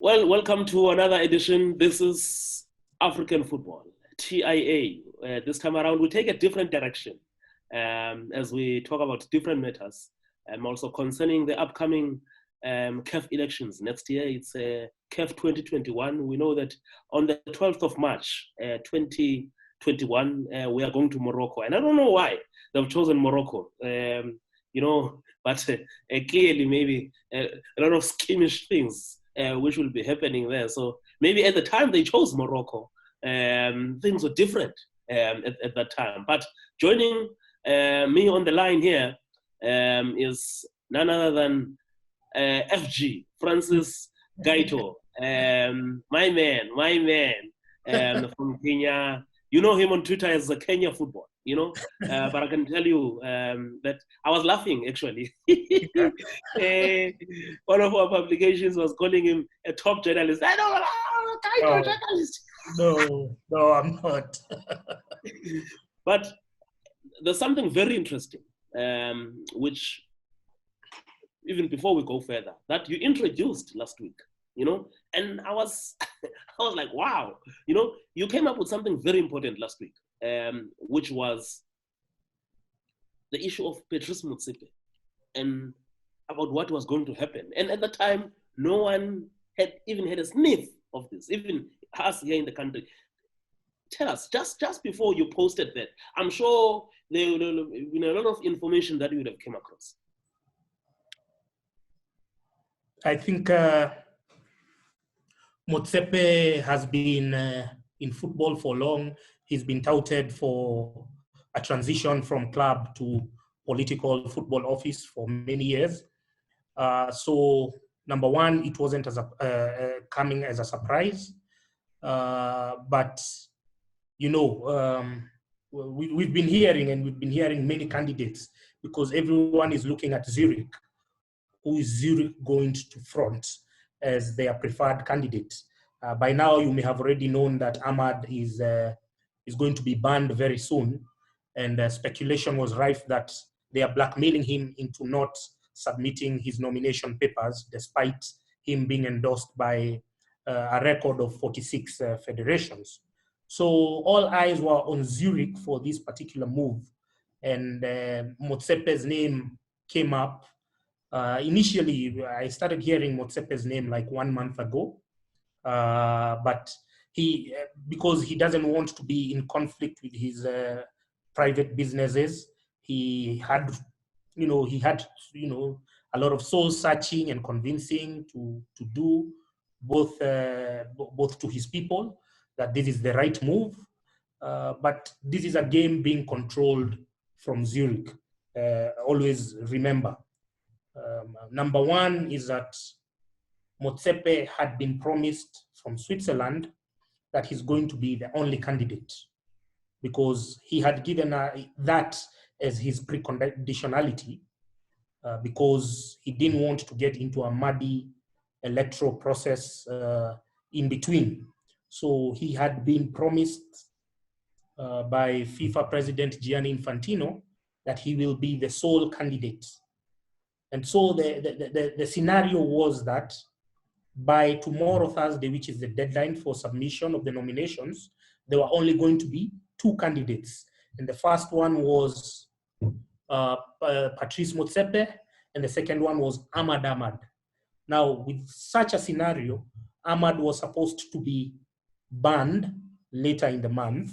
Well, welcome to another edition. This is African Football, TIA. This time around, we take a different direction as we talk about different matters, also concerning the upcoming CAF elections. Next year, it's CAF 2021. We know that on the 12th of March, 2021, we are going to Morocco. And I don't know why they've chosen Morocco. But clearly maybe a lot of skimmish things which will be happening there. So maybe at the time they chose Morocco, things were different at that time. But joining me on the line here is none other than FG, Francis Gaitho, my man from Kenya. You know him on Twitter as the Kenya Football, but I can tell you that I was laughing, actually. One of our publications was calling him a top journalist. I don't know, journalist. No, I'm not. But there's something very interesting, which, even before we go further, that you introduced last week, and I was like, wow, you came up with something very important last week, which was the issue of Patrice Motsepe and about what was going to happen. And at the time, no one had even had a sniff of this, even us here in the country. Tell us, just before you posted that, I'm sure there would have been a lot of information that you would have come across. I think Motsepe has been in football for long. He's been touted for a transition from club to political football office for many years. So, number one, it wasn't coming as a surprise. But, we've been hearing many candidates, because everyone is looking at Zurich. Who is Zurich going to front as their preferred candidate? By now, you may have already known that Ahmad is going to be banned very soon, and speculation was rife that they are blackmailing him into not submitting his nomination papers, despite him being endorsed by a record of 46 federations. So all eyes were on Zurich for this particular move, and Motsepe's name came up. Initially, I started hearing Motsepe's name like 1 month ago, but because he doesn't want to be in conflict with his private businesses, he had a lot of soul searching and convincing to do both to his people that this is the right move. But this is a game being controlled from Zurich. Always remember. Number one is that Motsepe had been promised from Switzerland that he's going to be the only candidate, because he had given that as his preconditionality, because he didn't want to get into a muddy electoral process in between. So he had been promised by FIFA President Gianni Infantino that he will be the sole candidate. And so the scenario was that by tomorrow, Thursday, which is the deadline for submission of the nominations, there were only going to be 2 candidates. And the first one was Patrice Motsepe, and the second one was Ahmad. Now, with such a scenario, Ahmad was supposed to be banned later in the month,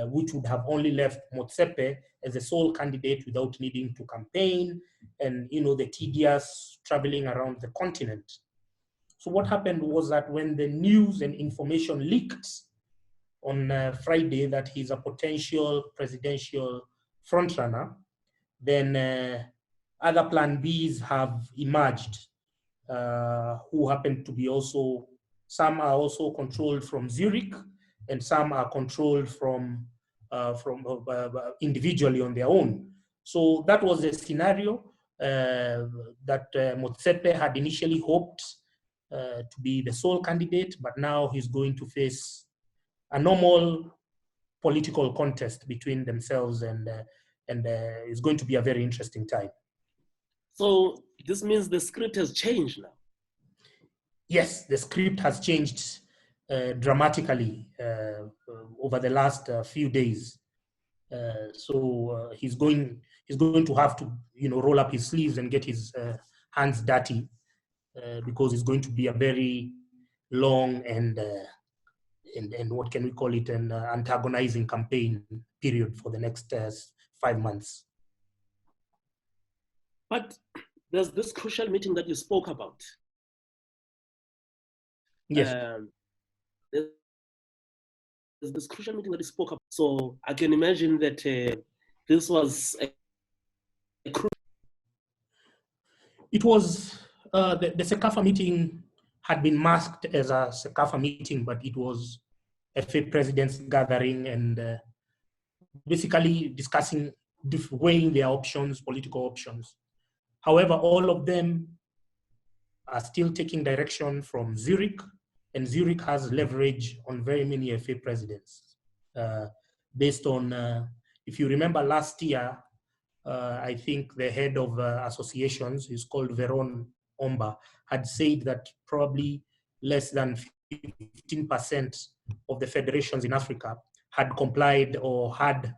which would have only left Motsepe as a sole candidate without needing to campaign and, the tedious traveling around the continent. So what happened was that when the news and information leaked on Friday that he's a potential presidential frontrunner, then other plan Bs have emerged, who happen to be also, some are also controlled from Zurich, and some are controlled from individually on their own. So that was the scenario that Motsepe had initially hoped to be the sole candidate, but now he's going to face a normal political contest between themselves, and it's going to be a very interesting time. So this means the script has changed now. yes, the script has changed dramatically over the last few days. So he's going to have to, roll up his sleeves and get his hands dirty because it's going to be a very long and what can we call it, an antagonizing campaign period for the next 5 months. But there's this crucial meeting that you spoke about. Yes. There's this crucial meeting that you spoke about. So I can imagine that this was a crucial. It was, the CECAFA meeting had been masked as a CECAFA meeting, but it was FA presidents gathering and basically discussing, weighing their options, political options. However, all of them are still taking direction from Zurich, and Zurich has leverage on very many FA presidents. Based on, if you remember last year, I think the head of associations, is called Veron Omba, had said that probably less than 15% of the federations in Africa had complied or had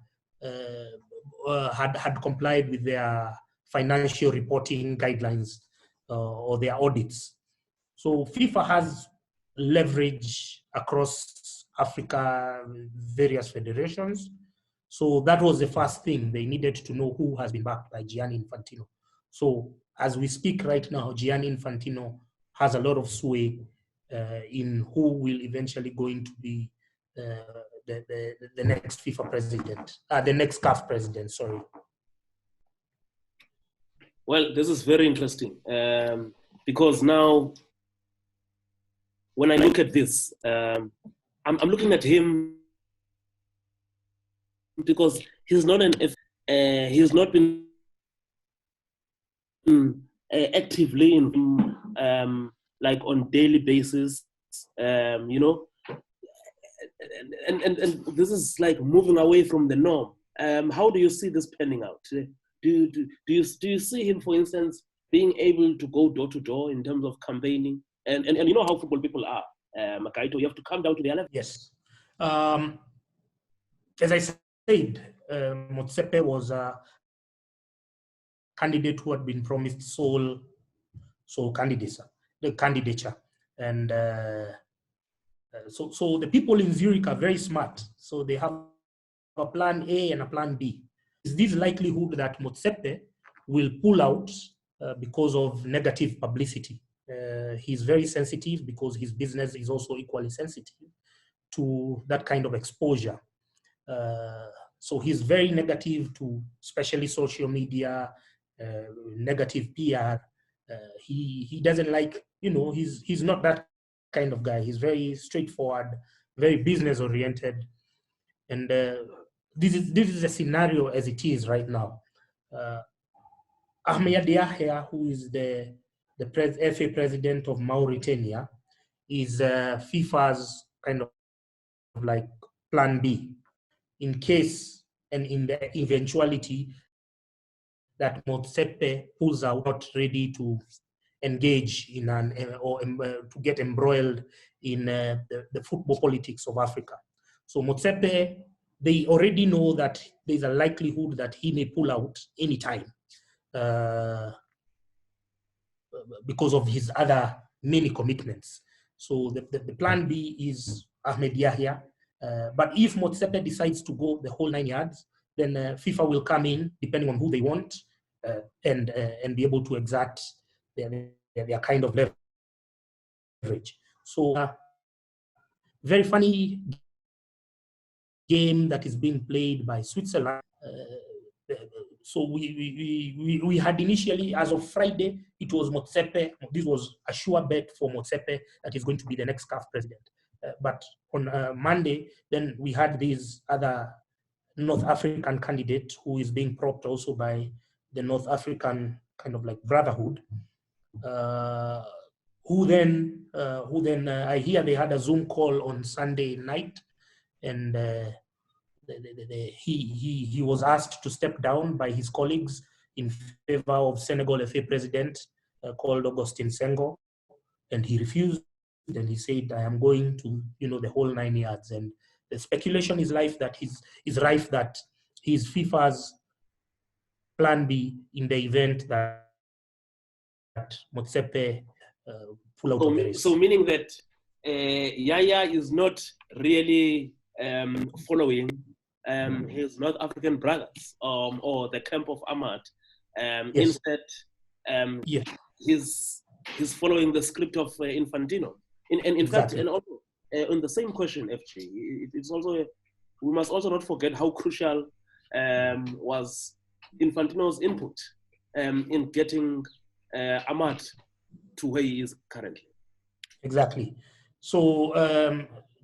complied with their financial reporting guidelines or their audits. So FIFA has leverage across Africa, various federations. So that was the first thing. They needed to know who has been backed by Gianni Infantino. So as we speak right now, Gianni Infantino has a lot of sway in who will eventually going to be the next FIFA president, the next CAF president, sorry. Well, this is very interesting because now when I look at this, I'm looking at him because he's not he's not been actively in like on daily basis, and this is like moving away from the norm. How do you see this panning out? Do you see him, for instance, being able to go door to door in terms of campaigning? And you know how football people are, Gaitho, you have to come down to their level. Yes. As I said, Motsepe was a candidate who had been promised sole candidature. And so the people in Zurich are very smart. So they have a plan A and a plan B. Is this likelihood that Motsepe will pull out because of negative publicity? He's very sensitive because his business is also equally sensitive to that kind of exposure. So he's very negative to especially social media, negative PR. He doesn't like, he's not that kind of guy. He's very straightforward, very business oriented. And this is a scenario as it is right now. Ahmed Yahya, who is the FA president of Mauritania, is FIFA's kind of like plan B in case and in the eventuality that Motsepe pulls out, not ready to engage in to get embroiled in the football politics of Africa. So Motsepe, they already know that there's a likelihood that he may pull out anytime because of his other many commitments. So the plan B is Ahmed Yahya. But if Motsepe decides to go the whole 9 yards, then FIFA will come in, depending on who they want, and be able to exert their kind of leverage. So very funny game that is being played by Switzerland. So we had initially, as of Friday, it was Motsepe. This was a sure bet for Motsepe that he's going to be the next CAF president. But on Monday, then we had this other North African candidate who is being propped also by the North African kind of like Brotherhood, who then I hear they had a Zoom call on Sunday night, and he was asked to step down by his colleagues in favor of Senegal FA president called Augustin Senghor, and he refused. and he said, I am going to, the whole 9 yards. And the speculation is rife that he's FIFA's plan B in the event that Motsepe pull out of the race. So meaning that Yaya is not really following his North African brothers or the camp of Ahmad. Yes. Instead, yeah. he's following the script of Infantino. In Exactly. fact, and also on the same question, FG, it's also, we must also not forget how crucial was Infantino's input in getting Ahmad to where he is currently. Exactly. So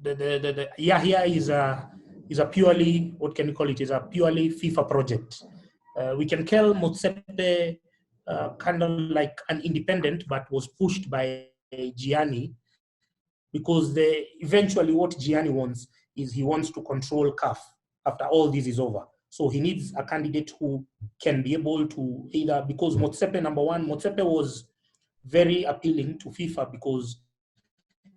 the Yahya is a purely, what can you call it? Is a purely FIFA project. We can call Motsepe kind of like an independent, but was pushed by Gianni, because eventually what Gianni wants is he wants to control CAF after all this is over. So he needs a candidate who can be able to either, because Motsepe, number one, Motsepe was very appealing to FIFA because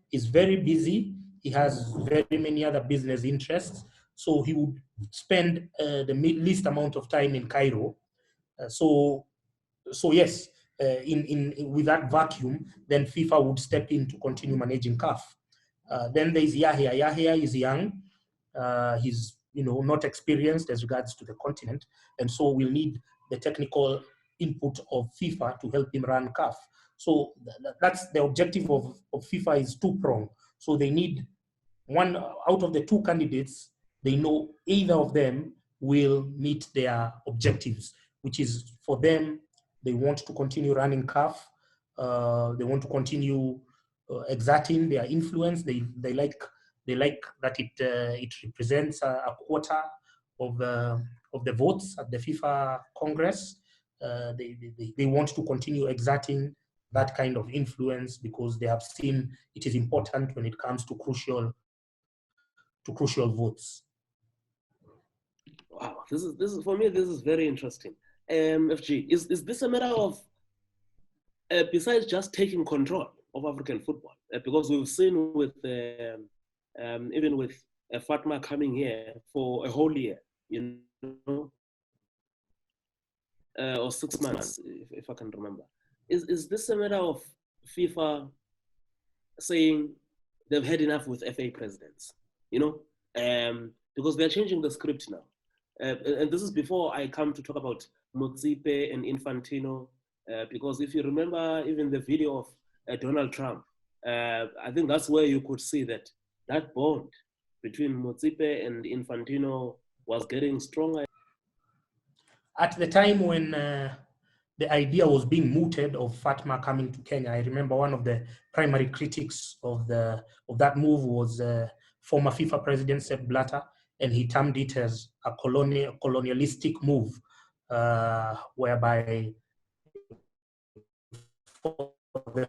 he's very busy. He has very many other business interests. So he would spend the least amount of time in Cairo. So yes, with that vacuum, then FIFA would step in to continue managing CAF. Then there's Yahya. Yahya is young. He's not experienced as regards to the continent, and so we'll need the technical input of FIFA to help him run CAF. So that's the objective of FIFA is two-pronged. So they need one out of the two candidates. They know either of them will meet their objectives, which is for them, they want to continue running CAF. They want to continue exerting their influence. They like that it represents a quarter of the votes at the FIFA Congress. They want to continue exerting that kind of influence because they have seen it is important when it comes to crucial votes. Wow, this is for me. This is very interesting. FG, is this a matter of besides just taking control of African football? Because we've seen with even with Fatma coming here for a whole year, or 6 months, if I can remember. Is this a matter of FIFA saying they've had enough with FA presidents? Because they're changing the script now. And this is before I come to talk about Motsepe and Infantino, because if you remember even the video of Donald Trump, I think that's where you could see that bond between Motsepe and Infantino was getting stronger. At the time when the idea was being mooted of Fatma coming to Kenya, I remember one of the primary critics of that move was former FIFA president Sepp Blatter, and he termed it as a colonialistic move, whereby for the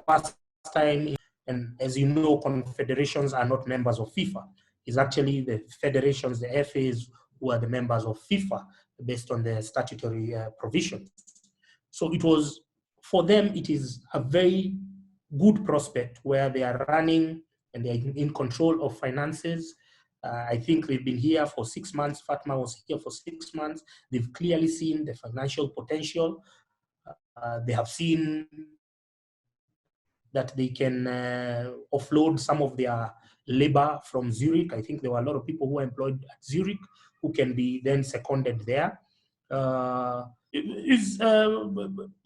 first time, and as you know, confederations are not members of FIFA. It's actually the federations, the FAs, who are the members of FIFA based on the statutory provisions. So it was, for them, it is a very good prospect where they are running and they're in control of finances. I think they've been here for 6 months. Fatma was here for 6 months. They've clearly seen the financial potential. They have seen that they can offload some of their labor from Zurich. I think there were a lot of people who were employed at Zurich who can be then seconded there.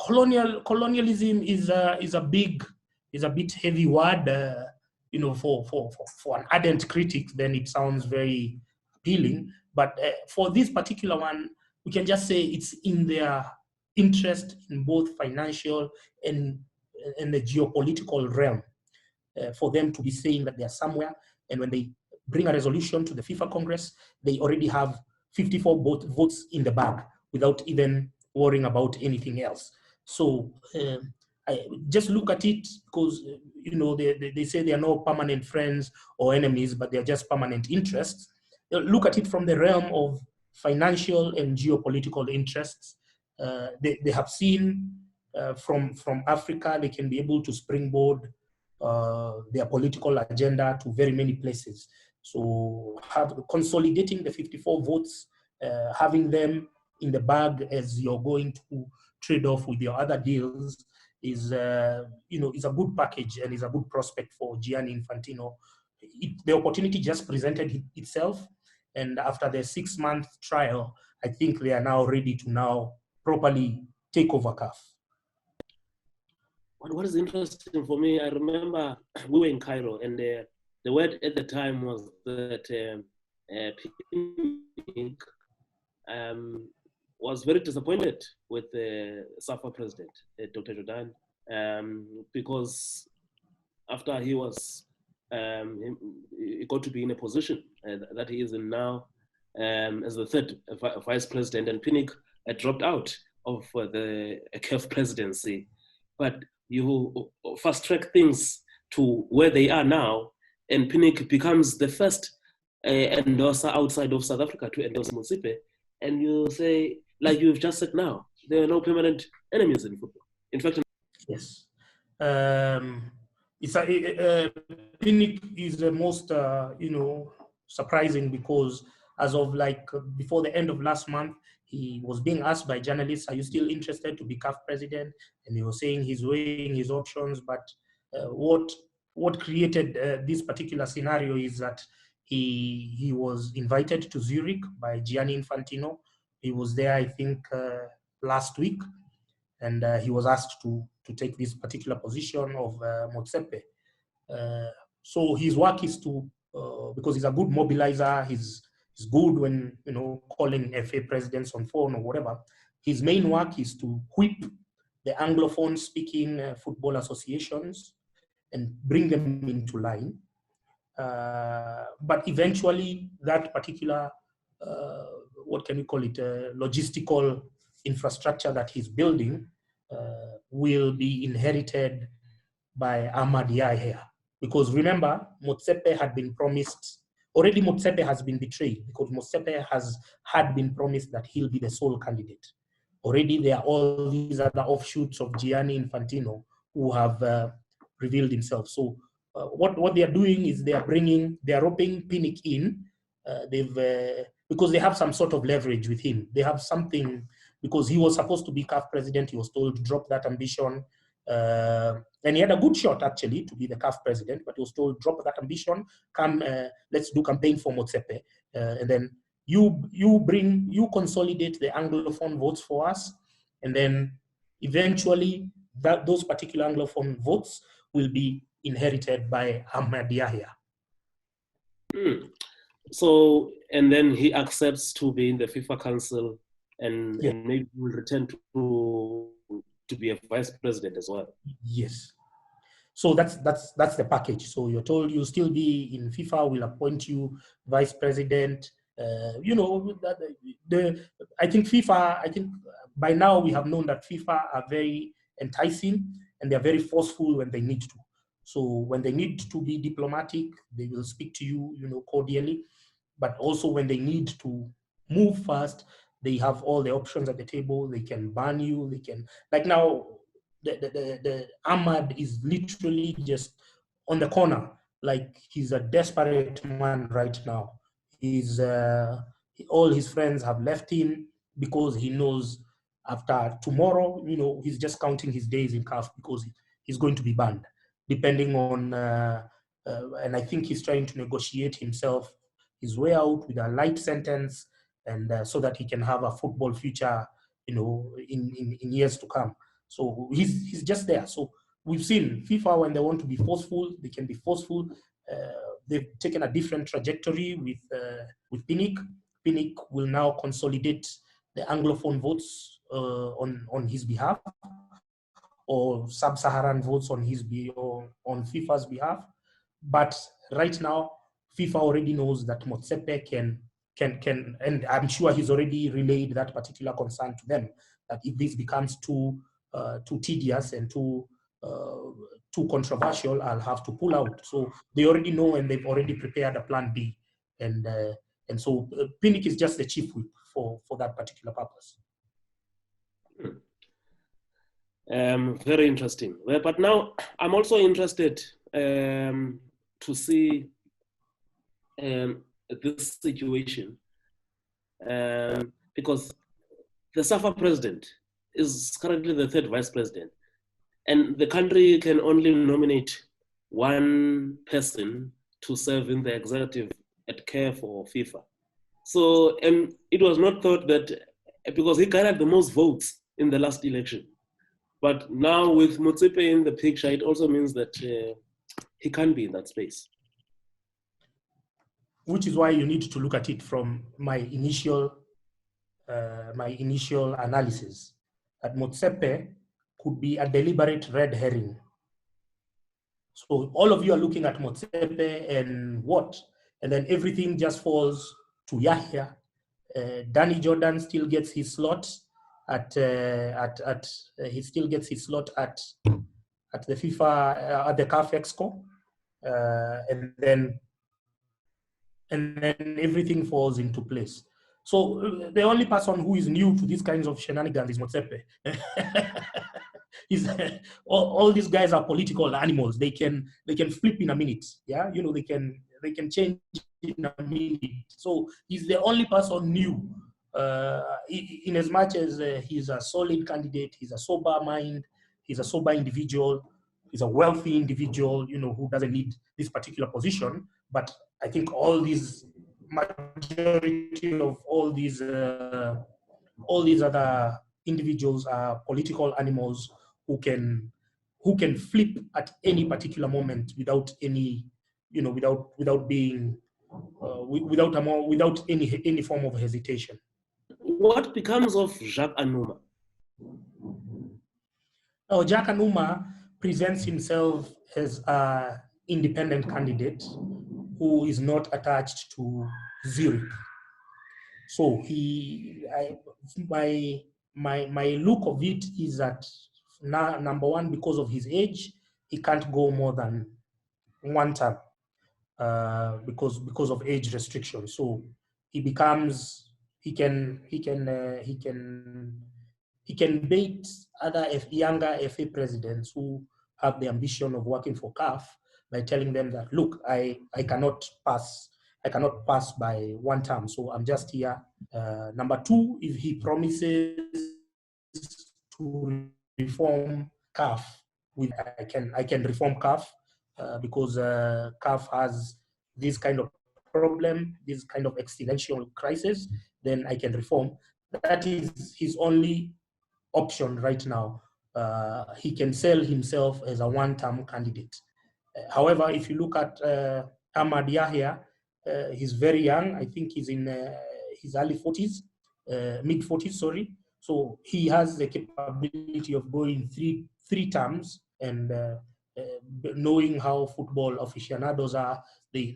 Colonialism is a bit heavy word. For an ardent critic, then it sounds very appealing. But for this particular one, we can just say it's in their interest in both financial and the geopolitical realm for them to be saying that they are somewhere. And when they bring a resolution to the FIFA Congress, they already have 54 votes in the bag without even worrying about anything else. So I just look at it because, they say they are no permanent friends or enemies, but they're just permanent interests. Look at it from the realm of financial and geopolitical interests. They have seen from Africa, they can be able to springboard their political agenda to very many places. So consolidating the 54 votes, having them in the bag as you're going to trade off with your other deals is, is a good package and is a good prospect for Gianni Infantino. The opportunity just presented itself, and after the 6-month trial, I think they are now ready to now properly take over CAF. What is interesting for me, I remember we were in Cairo, and the word at the time was that Pink was very disappointed with the SAFA president, Dr. Jordaan, because after he was he got to be in a position that he is in now as the third vice president, and Pinnick dropped out of the CAF presidency. But you fast track things to where they are now, and Pinnick becomes the first endorser outside of South Africa to endorse Motsepe, and you say, like you've just said now, there are no permanent enemies in football. In fact, yes. Pinnick is the most, surprising, because as of before the end of last month, he was being asked by journalists, are you still interested to be CAF president? And he was saying he's weighing his options. But what created this particular scenario is that he was invited to Zurich by Gianni Infantino. He was there, I think, last week, and he was asked to take this particular position of Motsepe. So his work is to, because he's a good mobilizer, he's good when, calling FA presidents on phone or whatever. His main work is to whip the Anglophone speaking football associations and bring them into line. But eventually that particular, what can we call it, logistical infrastructure that he's building will be inherited by Ahmad Yahya. Because remember, Motsepe had been promised, already Motsepe has been betrayed, because Motsepe had been promised that he'll be the sole candidate. Already there are all these other offshoots of Gianni Infantino who have revealed himself. So what they are doing is they are roping Pinnick in. Because they have some sort of leverage with him. They have something, because he was supposed to be CAF president. He was told to drop that ambition. And he had a good shot, actually, to be the CAF president, but he was told, drop that ambition, come, let's do campaign for Motsepe. And then you consolidate the Anglophone votes for us. And then eventually those particular Anglophone votes will be inherited by Ahmad Yahya. So, and then he accepts to be in the FIFA Council, and maybe will return to be a vice president as well. Yes. So that's the package. So you're told you'll still be in FIFA, will appoint you vice president. I think by now we have known that FIFA are very enticing and they're very forceful when they need to. So when they need to be diplomatic, they will speak to you, cordially. But also when they need to move fast, they have all the options at the table. They can ban you. They can, like now, the Ahmad is literally just on the corner. Like he's a desperate man right now. He's all his friends have left him because he knows after tomorrow, he's just counting his days in CAF because he's going to be banned, depending on, and I think he's trying to negotiate himself his way out with a light sentence, and so that he can have a football future, in years to come. So he's just there. So we've seen FIFA, when they want to be forceful, they can be forceful. They've taken a different trajectory with Pinnick. Pinnick will now consolidate the Anglophone votes on his behalf, or sub-Saharan votes on FIFA's behalf. But right now, FIFA already knows that Motsepe can, and I'm sure he's already relayed that particular concern to them, that if this becomes too tedious and too controversial, I'll have to pull out. So they already know, and they've already prepared a plan B. And so Pinnick is just the chief whip for that particular purpose. Very interesting. But now I'm also interested to see this situation, because the SAFA president is currently the third vice president, and the country can only nominate one person to serve in the executive at CAF or FIFA. So it was not thought that, because he garnered the most votes in the last election. But now with Motsepe in the picture, it also means that he can't be in that space. Which is why you need to look at it from my initial analysis, that Motsepe could be a deliberate red herring. So all of you are looking at Motsepe and what? And then everything just falls to Yahya. Danny Jordaan still gets his slot at he still gets his slot at the FIFA at the CAF Exco, and then everything falls into place. So the only person who is new to these kinds of shenanigans is Motsepe. All these guys are political animals. They can flip in a minute. Yeah, you know, they can change in a minute. So he's the only person new. In as much as he's a solid candidate, he's a sober mind, he's a sober individual, he's a wealthy individual, you know, who doesn't need this particular position. But I think majority of all these other individuals are political animals who can flip at any particular moment without any, you know, without being without any form of hesitation. What becomes of Jacques Anouma? Now, Jacques Anouma presents himself as an independent candidate who is not attached to Zurich. So my look of it is that number one, because of his age, he can't go more than one term because of age restrictions. So he can bait other younger FA presidents who have the ambition of working for CAF by telling them that, look, I cannot pass by one term, so I'm just here. Number two, if he promises to reform CAF, I can reform CAF because CAF has this kind of problem, this kind of existential crisis, then I can reform. That is his only option right now. He can sell himself as a one-term candidate. However, if you look at Ahmad Yahya, he's very young. I think he's in his early 40s, mid 40s, sorry. So he has the capability of going three terms, and knowing how football aficionados are, they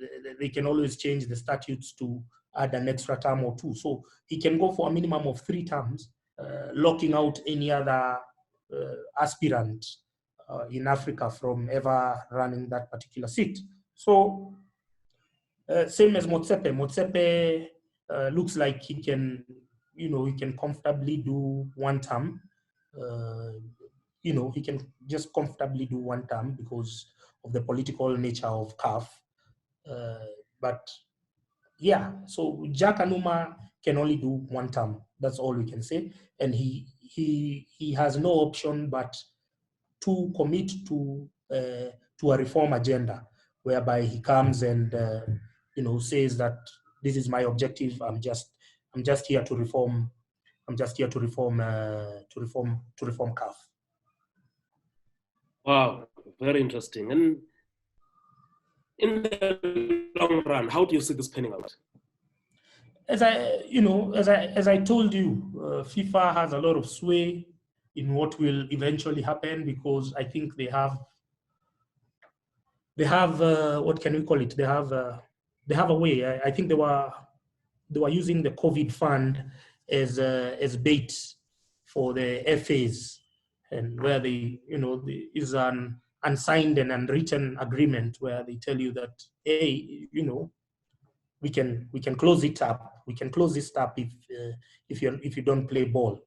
can always change the statutes to add an extra term or two. So he can go for a minimum of 3 terms, locking out any other aspirant in Africa from ever running that particular seat. So same as Motsepe. Motsepe looks like he can, you know, he can comfortably do one term. You know, he can just comfortably do one term because of the political nature of CAF. But yeah, so Jacques Anouma can only do one term. That's all we can say. And he has no option but to commit to a reform agenda, whereby he comes and you know, says that this is my objective. I'm just here to reform. I'm just here to reform CAF. Wow, very interesting. And in the long run, how do you see this panning out? As I told you, FIFA has a lot of sway in what will eventually happen, because I think they have what can we call it? They have a way. I think they were using the COVID fund as bait for the FAs, and where they, you know, there is an unsigned and unwritten agreement where they tell you that, hey, you know, we can close it up. We can close this up if you don't play ball.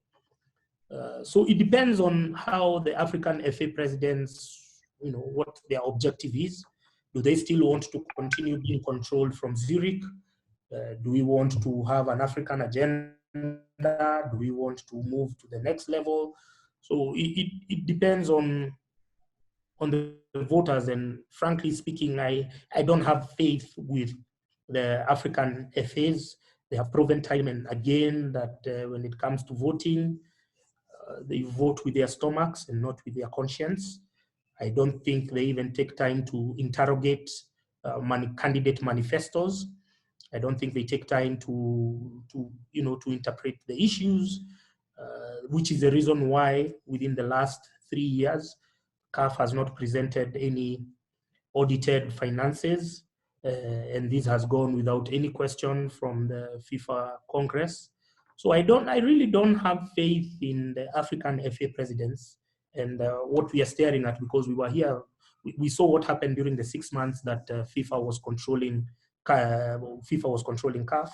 So it depends on how the African FA presidents what their objective is. Do they still want to continue being controlled from Zurich? Do we want to have an African agenda? Do we want to move to the next level? So it depends on the voters, and frankly speaking, I don't have faith with the African FAs. They have proven time and again that when it comes to voting, they vote with their stomachs and not with their conscience. I don't think they even take time to interrogate candidate manifestos. I don't think they take time to interpret the issues, which is the reason why within the last 3 years, CAF has not presented any audited finances, and this has gone without any question from the FIFA Congress. So I really don't have faith in the African FA presidents and what we are staring at, because we were here, we saw what happened during the 6 months that FIFA was controlling CAF,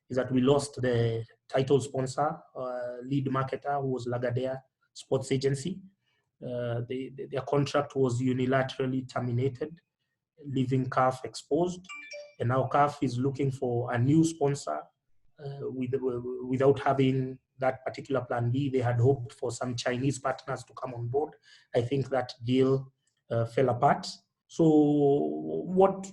is that we lost the title sponsor, lead marketer, who was Lagardère Sports Agency. Their contract was unilaterally terminated, leaving CAF exposed. And now CAF is looking for a new sponsor without having that particular plan B. They had hoped for some Chinese partners to come on board. I think that deal fell apart. So what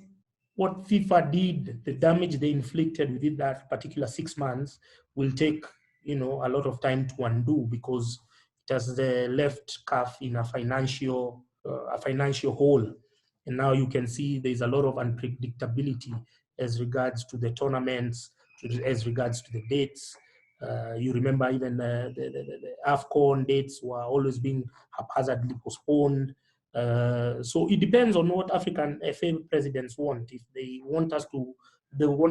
FIFA did, the damage they inflicted within that particular 6 months, will take a lot of time to undo, because it has left CAF in a financial hole. And now you can see there's a lot of unpredictability as regards to the tournaments, as regards to the dates. You remember even the AFCON dates were always being haphazardly postponed. So it depends on what African FA presidents want. If they want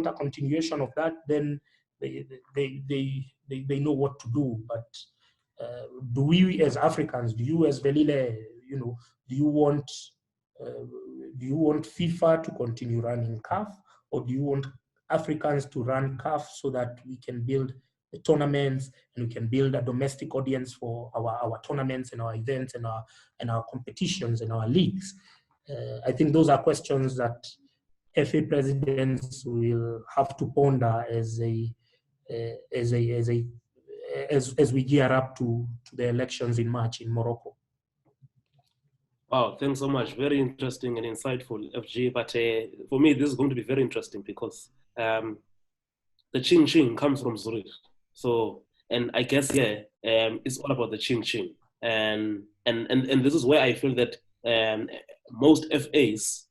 a continuation of that, then they know what to do. But do we as Africans, do you as Velile, do you want FIFA to continue running CAF, or do you want Africans to run CAF so that we can build the tournaments and we can build a domestic audience for our tournaments and our events and our competitions and our leagues? I think those are questions that FA presidents will have to ponder as we gear up to the elections in March in Morocco. Wow, thanks so much. Very interesting and insightful, FG. But for me, this is going to be very interesting because the ching ching comes from Zurich. So, and I guess it's all about the ching ching, and this is where I feel that most FAs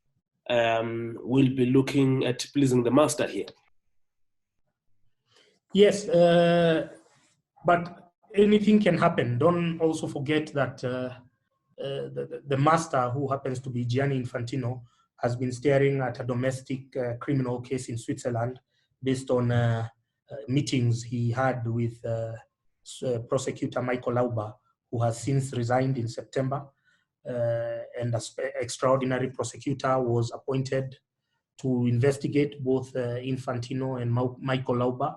will be looking at pleasing the master here. Yes, but anything can happen. Don't also forget that the master, who happens to be Gianni Infantino, has been staring at a domestic criminal case in Switzerland based on meetings he had with prosecutor Michael Lauber, who has since resigned in September. And an extraordinary prosecutor was appointed to investigate both Infantino and Michael Lauber.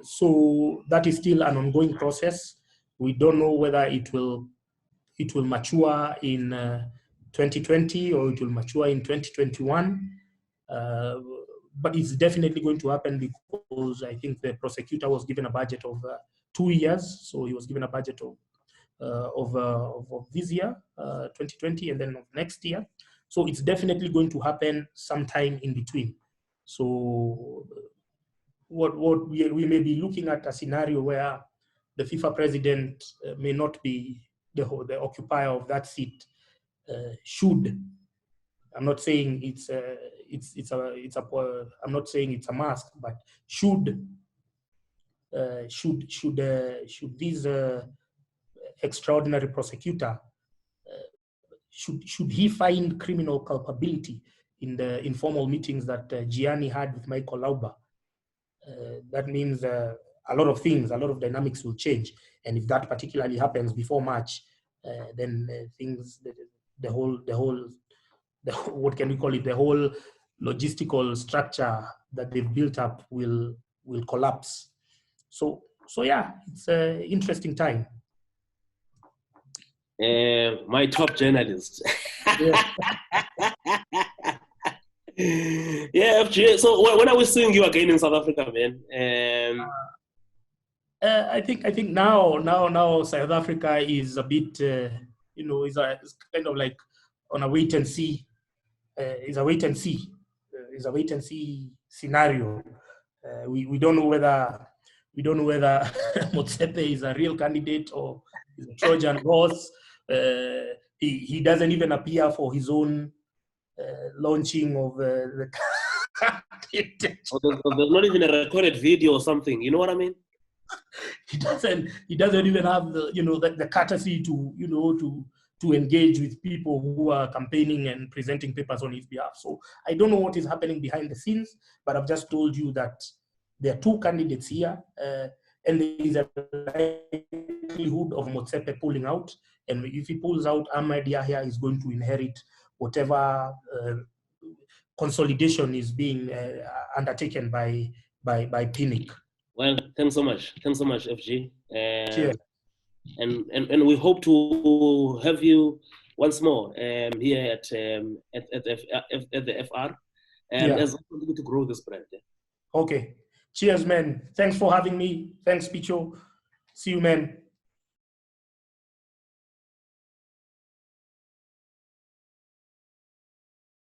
So that is still an ongoing process. We don't know whether it will mature in 2020 or it will mature in 2021. But it's definitely going to happen, because I think the prosecutor was given a budget of 2 years. So he was given a budget of this year, 2020, and then of next year. So it's definitely going to happen sometime in between. So what we may be looking at a scenario where the FIFA president may not be the occupier of that seat. Should, I'm not saying I'm not saying it's a must, but should this extraordinary prosecutor, should he find criminal culpability in the informal meetings that Gianni had with Michael Lauber, that means a lot of things, a lot of dynamics will change. And if that particularly happens before March, then things, the whole what can we call it? The whole logistical structure that they've built up will collapse. So yeah, it's an interesting time. My top journalist. Yeah. Yeah, FG. So when are we seeing you again in South Africa, man? I think now South Africa is a bit is kind of like on a wait and see. Is a wait and see. Is a wait and see scenario. We don't know whether Motsepe is a real candidate or is a Trojan horse. He doesn't even appear for his own launching of the candidate. There's not even a recorded video or something. You know what I mean? He doesn't even have the courtesy to to engage with people who are campaigning and presenting papers on his behalf. So I don't know what is happening behind the scenes, but I've just told you that there are two candidates here, and there is a likelihood of Motsepe pulling out. And if he pulls out, Ahmed Yahya is going to inherit whatever consolidation is being undertaken by PINIC. Well, thanks so much. Thanks so much, FG. Cheers. And we hope to have you once more here at the FR as we continue to grow this brand. Okay. Cheers, man. Thanks for having me. Thanks, Picho. See you, man.